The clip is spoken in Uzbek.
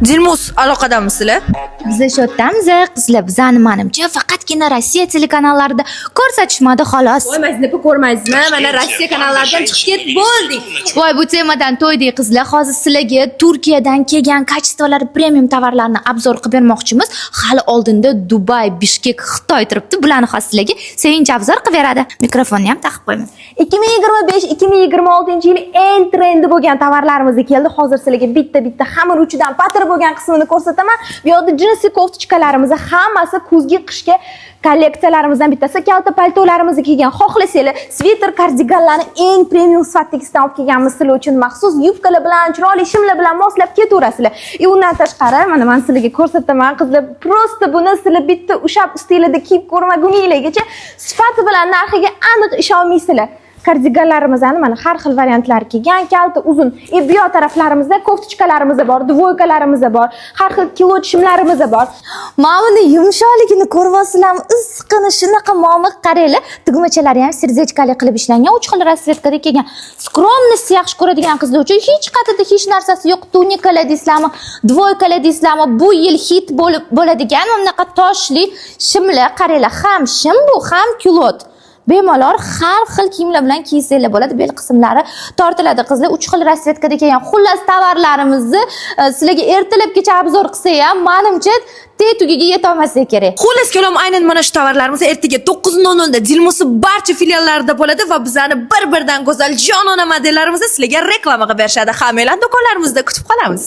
Dilmus aloqadamisizlar? Biz shu yerdamiz, qizlar. Bizani menimcha faqatgina Rossiya telekanallarida ko'rsatishmadi xolos. Voy, maznapa ko'rmaysizmi? Mana Rossiya kanallaridan chiqib ketib bo'ldik. Voy, bu temadan to'ydik qizlar. Hozir sizlarga Turkiyadan kelgan kачестволар premium tovarlarni obzor qilib bermoqchimiz. Hali oldinda Dubay, Bishkek, Xitoy turibdi. Bularni hozir sizlarga sevinch obzor qilib beradi. Mikrofonni ham taqib qo'yman. 2025-2026 yil eng trendi bo'lgan tovarlarimiz keldi. Hozir sizlarga bitta xamir uchidan patir bo'lgan qismini ko'rsataman. Bu yerda jinsi koftichkalarimiz hammasi kuzgi qishga kolleksiyalarimizdan bittasi. Kalta paltolarimizni kiygan, xohlasanglar sviter, kardiganlarni eng premium sifatdagisdan olib kelganmiz sizlar uchun maxsus yubkalar bilan, chiroyli shimlar bilan moslab ketaverasizlar. Undan tashqari mana men sizlarga ko'rsataman qizlar, prosta buni sizlar bitta ushab stilida kiyib ko'rmaguninglargacha sifati bilan narxiga aniq ishonmaysizlar. Kardiganlarimizni mana har xil variantlar kelgan, kalta uzun. Bu yoq taraflarimizda koftichkalarimiz bor, dvoykalarimiz bor, har xil kilo shimlarimiz bor. Mana buni yumshoqligini ko'rvasizlarmi? Issiqini shunaqa momiq qaranglar. Tugmachalari ham serjechkali qilib ishlangan, 3 xil rasvetkada kelgan. Skromnostni yaxshi ko'radigan qizlar uchun hech qatida hech narsasi yo'q. Tunikalar deysizlarmi, dvoykalar deysizlarmi? Bu yil hit bo'ladigan bunaqa toshli shimlar qaranglar. Ham shim bu, ham kulot. Bemalol har xil kiyimlar bilan kiysanglar bo'ladi. Bel qismlari tortiladi qizlar. 3 xil rasvetkada kelgan. Xullas tovarlarimizni sizlarga ertalabgacha obzor qilsa ham, menimcha tugiga yeta olmasa kerak. Xullas kalom aynan mana shu tovarlarimiz ertaga 9:00 da Dilmusning barcha filiallarida bo'ladi va bizani bir-birdan go'zal jonona modellarimizni sizlarga reklama qilib berishadi. Hammanglarni do'konlarimizda kutib qolamiz.